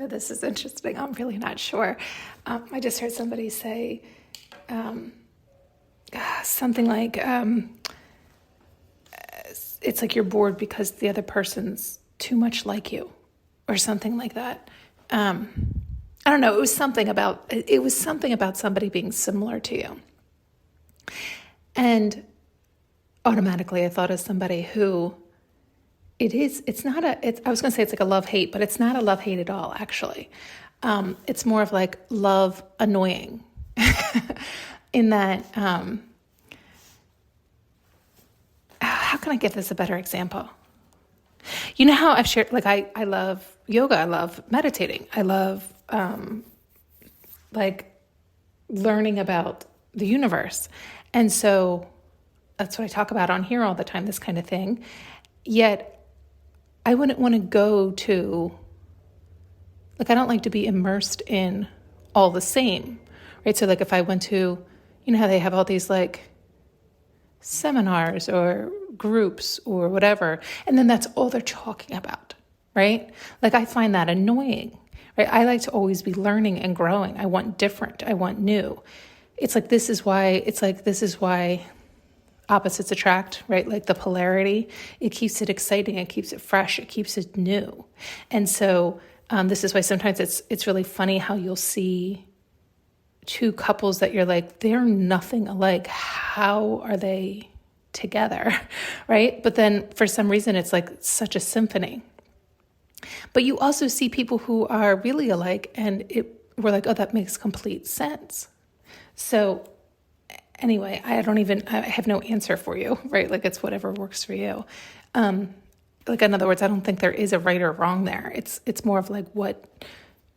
This is interesting. I'm really not sure. I just heard somebody say something like, it's like you're bored because the other person's too much like you, or something like that. I don't know. It was something about somebody being similar to you. And automatically I thought of somebody who I was going to say it's like a love-hate, but it's not a love-hate at all, actually. It's more of like love annoying in that, how can I give this a better example? You know how I've shared, like I love yoga. I love meditating. I love, like learning about the universe. And so that's what I talk about on here all the time, this kind of thing. Yet I wouldn't want to go to, like, I don't like to be immersed in all the same, right? So like if I went to, you know how they have all these like seminars or groups or whatever, and then that's all they're talking about, right? Like I find that annoying, right? I like to always be learning and growing. I want different. I want new. This is why opposites attract, right? Like the polarity, it keeps it exciting, it keeps it fresh, it keeps it new. And so this is why sometimes it's really funny how you'll see two couples that you're like, they're nothing alike. How are they together, right? But then for some reason, it's like such a symphony. But you also see people who are really alike, and we're like, oh, that makes complete sense. So anyway, I have no answer for you, right? Like it's whatever works for you. Like in other words, I don't think there is a right or wrong there. It's more of like what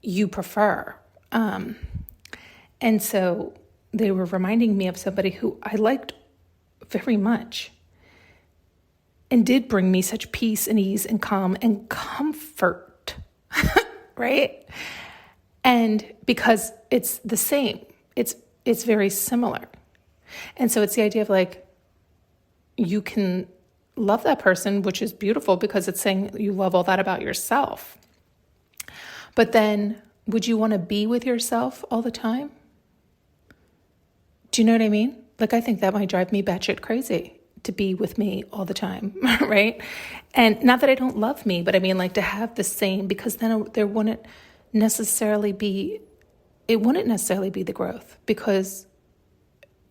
you prefer. And so they were reminding me of somebody who I liked very much and did bring me such peace and ease and calm and comfort, right? And because it's the same, it's very similar. And so it's the idea of like, you can love that person, which is beautiful because it's saying you love all that about yourself. But then would you want to be with yourself all the time? Do you know what I mean? Like, I think that might drive me batshit crazy to be with me all the time, right? And not that I don't love me, but I mean like to have the same, because then it wouldn't necessarily be the growth, because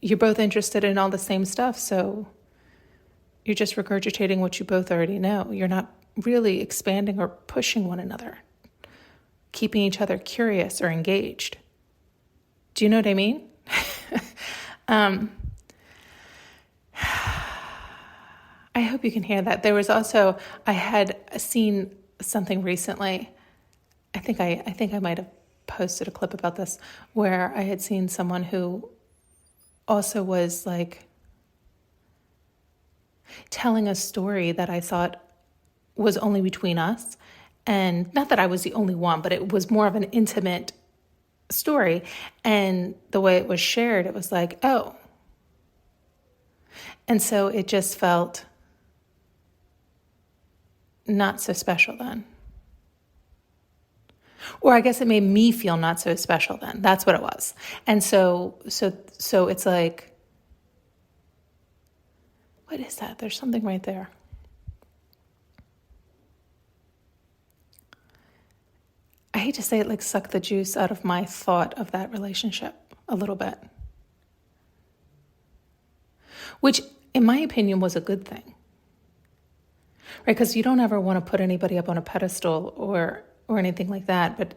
you're both interested in all the same stuff. So you're just regurgitating what you both already know. You're not really expanding or pushing one another, keeping each other curious or engaged. Do you know what I mean? I hope you can hear that. There was also, I had seen something recently. I think I might have posted a clip about this, where I had seen someone who also was like telling a story that I thought was only between us. And not that I was the only one, but it was more of an intimate story. And the way it was shared, it was like, oh. And so it just felt not so special then. Or I guess it made me feel not so special then. That's what it was. And so it's like, what is that? There's something right there. I hate to say it, like suck the juice out of my thought of that relationship a little bit. Which, in my opinion, was a good thing. Right? Because you don't ever want to put anybody up on a pedestal or anything like that. But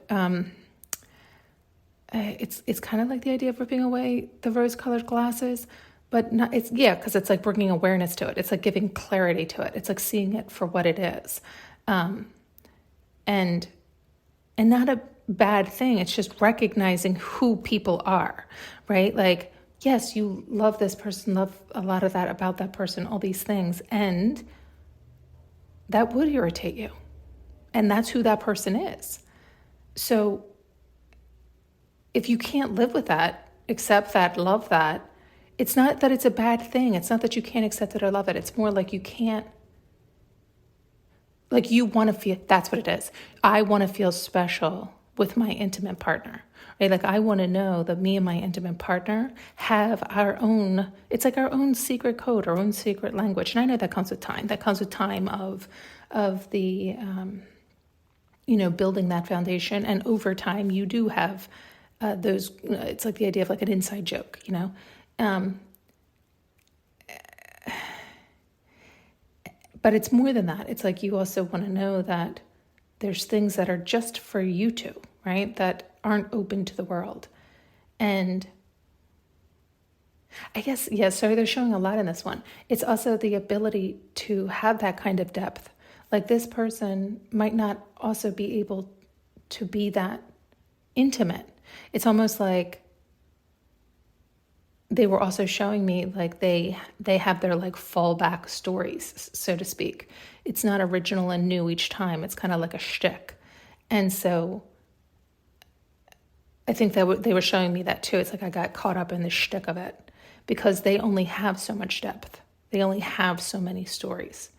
it's kind of like the idea of ripping away the rose-colored glasses. But not, because it's like bringing awareness to it. It's like giving clarity to it. It's like seeing it for what it is. And not a bad thing. It's just recognizing who people are, right? Like, yes, you love this person, love a lot of that about that person, all these things. And that would irritate you. And that's who that person is. So if you can't live with that, accept that, love that, it's not that it's a bad thing. It's not that you can't accept it or love it. It's more like you can't, like you want to feel, that's what it is. I want to feel special with my intimate partner, right? Like I want to know that me and my intimate partner have our own, it's like our own secret code, our own secret language. And I know that comes with time. That comes with time of the, building that foundation. And over time, you do have those, it's like the idea of like an inside joke, but it's more than that. It's like you also want to know that there's things that are just for you two, right? That aren't open to the world. And I guess, so they're showing a lot in this one. It's also the ability to have that kind of depth. Like this person might not also be able to be that intimate. It's almost like they were also showing me like they have their like fallback stories, so to speak. It's not original and new each time. It's kind of like a shtick. And so I think that they were showing me that too. It's like I got caught up in the shtick of it because they only have so much depth. They only have so many stories.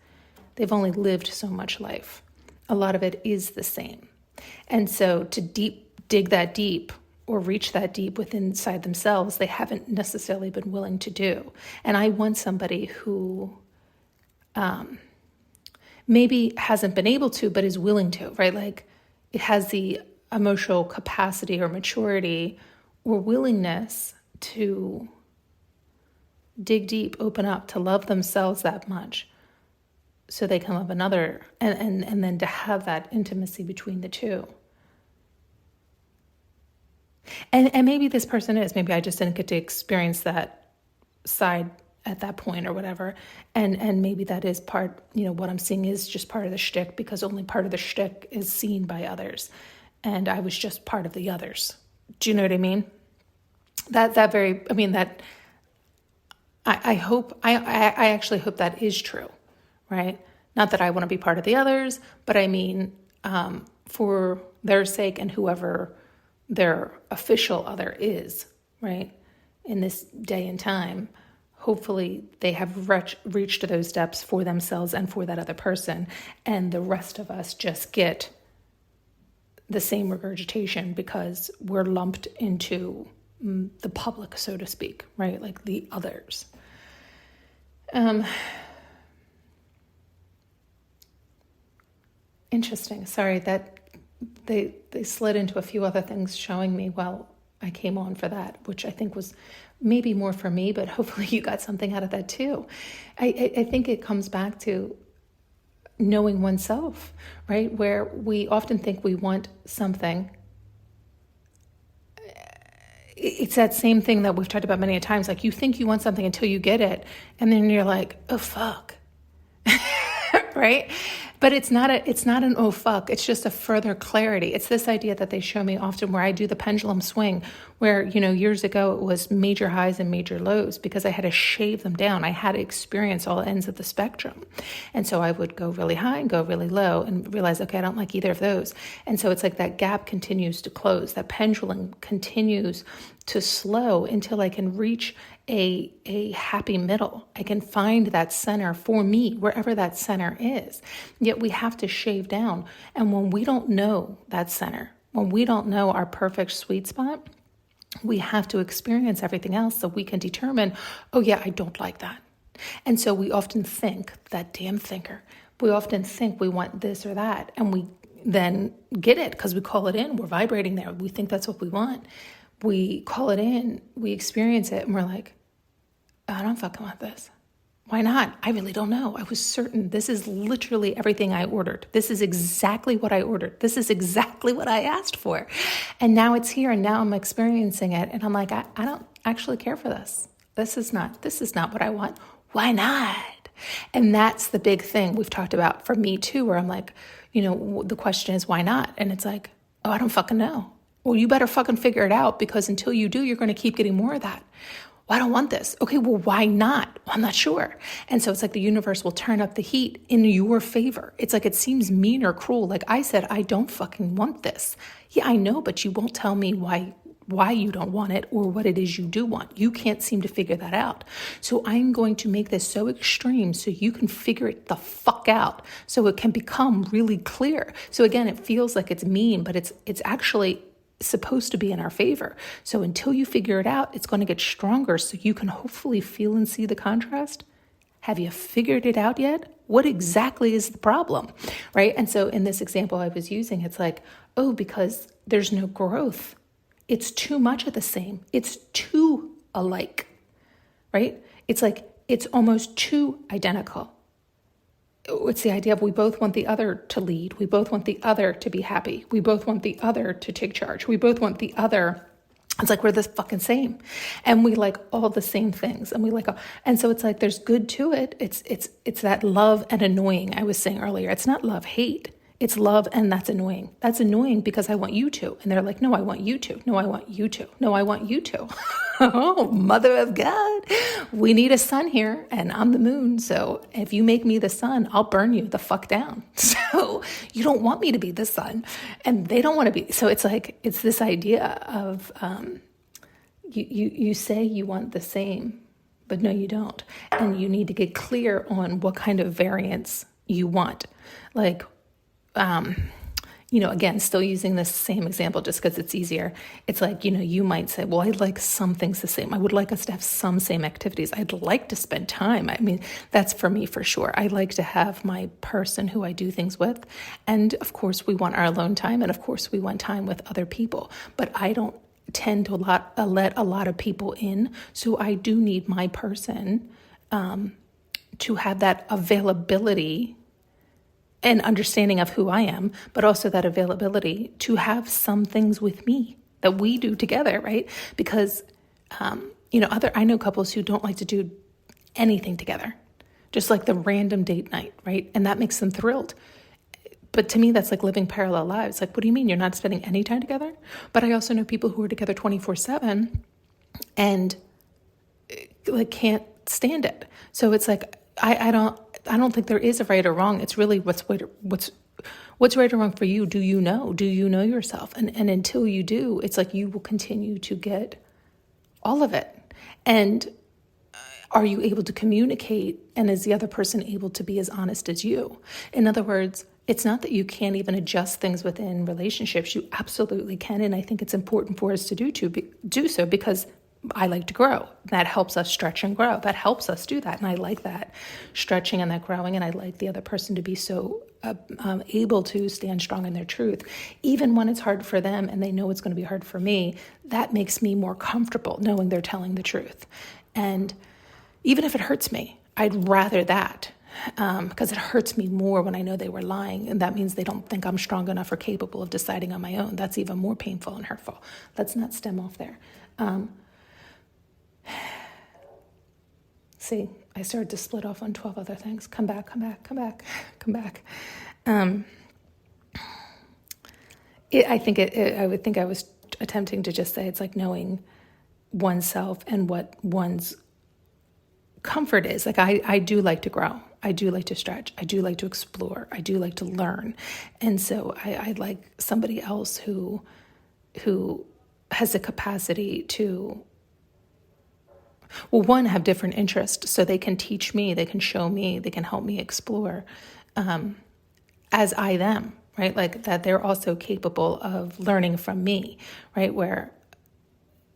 They've only lived so much life. A lot of it is the same. And so to dig that deep or reach that deep within inside themselves, they haven't necessarily been willing to do. And I want somebody who maybe hasn't been able to, but is willing to, right? Like it has the emotional capacity or maturity or willingness to dig deep, open up, to love themselves that much so they can love another, and then to have that intimacy between the two. And maybe this person is, maybe I just didn't get to experience that side at that point or whatever. And maybe that is part, what I'm seeing is just part of the shtick because only part of the shtick is seen by others. And I was just part of the others. Do you know what I mean? I actually hope that is true, right? Not that I want to be part of the others, but I mean, for their sake and whoever their official other is, right? In this day and time, hopefully they have reached those depths for themselves and for that other person. And the rest of us just get the same regurgitation because we're lumped into the public, so to speak, right? Like the others. Interesting. Sorry that they slid into a few other things showing me while I came on for that, which I think was maybe more for me, but hopefully you got something out of that too. I think it comes back to knowing oneself, right? Where we often think we want something. It's that same thing that we've talked about many times. Like you think you want something until you get it. And then you're like, oh, fuck. Right? But it's not an oh fuck. It's just a further clarity. It's this idea that they show me often where I do the pendulum swing, where, years ago it was major highs and major lows because I had to shave them down. I had to experience all ends of the spectrum. And so I would go really high and go really low and realize, okay, I don't like either of those. And so it's like that gap continues to close. That pendulum continues to slow until I can reach a happy middle. I can find that center for me, wherever that center is. Yet we have to shave down. And when we don't know that center, when we don't know our perfect sweet spot, we have to experience everything else so we can determine, oh yeah, I don't like that. And so we often think, that damn thinker, we often think we want this or that. And we then get it because we call it in. We're vibrating there. We think that's what we want. We call it in, we experience it, and we're like, I don't fucking want this. Why not? I really don't know. I was certain this is literally everything I ordered. This is exactly what I ordered. This is exactly what I asked for. And now it's here and now I'm experiencing it. And I'm like, I don't actually care for this. This is not what I want. Why not? And that's the big thing we've talked about for me too, where I'm like, the question is why not? And it's like, oh, I don't fucking know. Well, you better fucking figure it out because until you do, you're going to keep getting more of that. Well, I don't want this. Okay, well, why not? Well, I'm not sure. And so it's like the universe will turn up the heat in your favor. It's like it seems mean or cruel. Like I said, I don't fucking want this. Yeah, I know, but you won't tell me why why you don't want it or what it is you do want. You can't seem to figure that out. So I'm going to make this so extreme so you can figure it the fuck out, so it can become really clear. So again, it feels like it's mean, but it's actually supposed to be in our favor. So until you figure it out, it's going to get stronger so you can hopefully feel and see the contrast. Have you figured it out yet? What exactly is the problem, right? And so in this example I was using, it's like, oh, because there's no growth. It's too much of the same. It's too alike, right? It's like, it's almost too identical. It's the idea of we both want the other to lead. We both want the other to be happy. We both want the other to take charge. We both want the other. It's like we're the fucking same, and we like all the same things, and we like all, and so it's like there's good to it. It's that love and annoying I was saying earlier. It's not love hate. It's love, and that's annoying. That's annoying because I want you to, and they're like, no, I want you to. No, I want you to. No, I want you to. Oh, mother of God, we need a sun here, and I'm the moon. So if you make me the sun, I'll burn you the fuck down. So you don't want me to be the sun, and they don't want to be. So it's like, it's this idea of you say you want the same, but no, you don't. And you need to get clear on what kind of variance you want. Like, again, still using this same example just because it's easier. It's like, you might say, well, I'd like some things the same. I would like us to have some same activities. I'd like to spend time. I mean, that's for me for sure. I like to have my person who I do things with. And of course, we want our alone time. And of course, we want time with other people. But I don't tend to let a lot of people in. So I do need my person to have that availability and understanding of who I am, but also that availability to have some things with me that we do together, right? Because, I know couples who don't like to do anything together, just like the random date night, right? And that makes them thrilled. But to me, that's like living parallel lives. Like, what do you mean you're not spending any time together? But I also know people who are together 24/7 and like can't stand it. So it's like, I don't think there is a right or wrong. It's really what's right or wrong for you. Do you know? Do you know yourself? And until you do, it's like you will continue to get all of it. And are you able to communicate? And is the other person able to be as honest as you? In other words, it's not that you can't even adjust things within relationships. You absolutely can. And I think it's important for us to do so because I like to grow. That helps us stretch and grow. That helps us do that. And I like that stretching and that growing. And I like the other person to be so able to stand strong in their truth. Even when it's hard for them and they know it's going to be hard for me, that makes me more comfortable knowing they're telling the truth. And even if it hurts me, I'd rather that because it hurts me more when I know they were lying. And that means they don't think I'm strong enough or capable of deciding on my own. That's even more painful and hurtful. Let's not stem off there. See, I started to split off on 12 other things. Come back. I would think I was attempting to just say it's like knowing oneself and what one's comfort is. Like I do like to grow. I do like to stretch. I do like to explore. I do like to learn. And so I like somebody else who has the capacity to, well, one, have different interests so they can teach me, they can show me, they can help me explore as I them, right? Like that they're also capable of learning from me, right? Where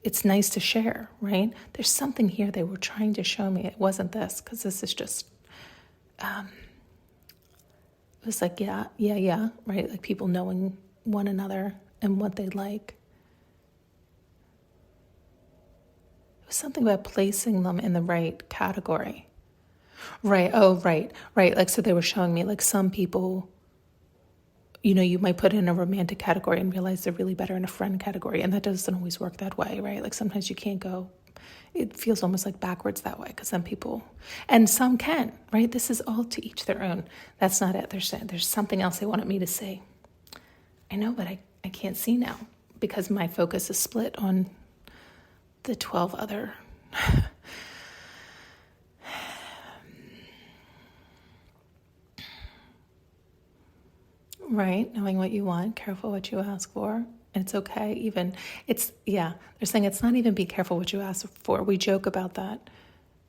it's nice to share, right? There's something here they were trying to show me. It wasn't this, because this is just, it was like, yeah, right? Like people knowing one another and what they like. Something about placing them in the right category. Right. Oh, right. Like, so they were showing me like some people, you might put in a romantic category and realize they're really better in a friend category. And that doesn't always work that way, right? Like sometimes you can't go, it feels almost like backwards that way because some people, and some can, right? This is all to each their own. That's not it. There's something else they wanted me to say. I know, but I can't see now because my focus is split on the 12 other. Right, knowing what you want, careful what you ask for. And it's okay. Even they're saying it's not even be careful what you ask for. We joke about that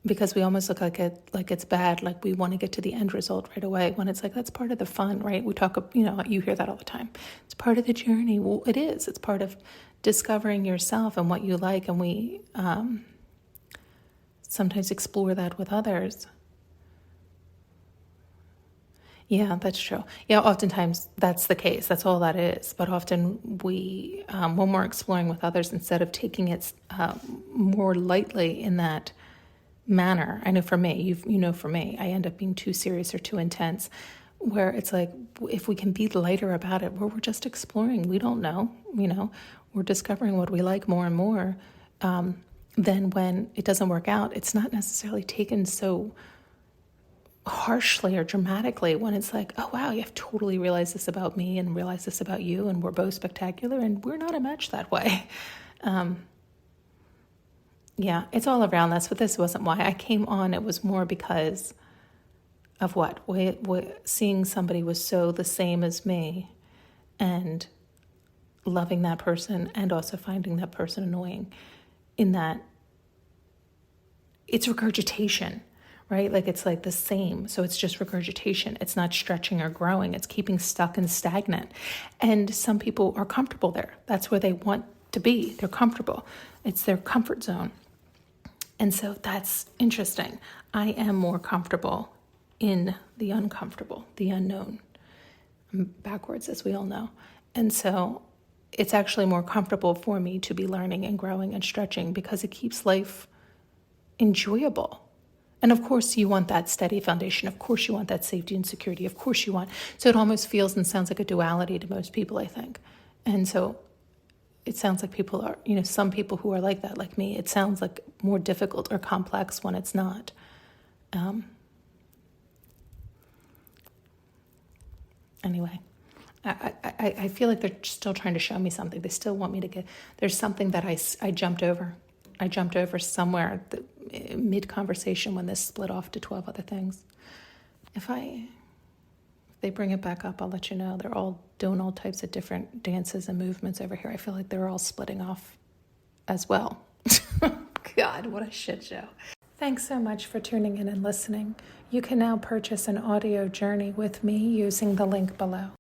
because we almost look like it's bad, like we want to get to the end result right away, when it's like, that's part of the fun, right? We talk, you hear that all the time. It's part of the journey. Well, it is. It's part of discovering yourself and what you like, and we sometimes explore that with others. Yeah, that's true. Yeah, oftentimes that's the case. That's all that is. But often we, when we're exploring with others, instead of taking it more lightly in that manner, I know for me, for me, I end up being too serious or too intense, where it's like, if we can be lighter about it, where we're just exploring, we don't know, we're discovering what we like more and more. Then when it doesn't work out, it's not necessarily taken so harshly or dramatically, when it's like, oh wow, you've totally realized this about me and realized this about you, and we're both spectacular and we're not a match that way. Yeah, it's all around this, but this wasn't why I came on. It was more because of what seeing somebody was so the same as me, and loving that person, and also finding that person annoying, in that it's regurgitation, right? Like it's like the same. So it's just regurgitation. It's not stretching or growing. It's keeping stuck and stagnant. And some people are comfortable there. That's where they want to be. They're comfortable. It's their comfort zone. And so that's interesting. I am more comfortable in the uncomfortable, the unknown. I'm backwards, as we all know. And so it's actually more comfortable for me to be learning and growing and stretching, because it keeps life enjoyable. And of course you want that steady foundation. Of course you want that safety and security. Of course you want. So it almost feels and sounds like a duality to most people, I think. And so it sounds like people are, some people who are like that, like me, it sounds like more difficult or complex when it's not. Anyway, I feel like they're still trying to show me something. They still want me to get, there's something that I jumped over. I jumped over somewhere mid-conversation when this split off to 12 other things. If they bring it back up, I'll let you know. They're all doing all types of different dances and movements over here. I feel like they're all splitting off as well. God, what a shit show. Thanks so much for tuning in and listening. You can now purchase an audio journey with me using the link below.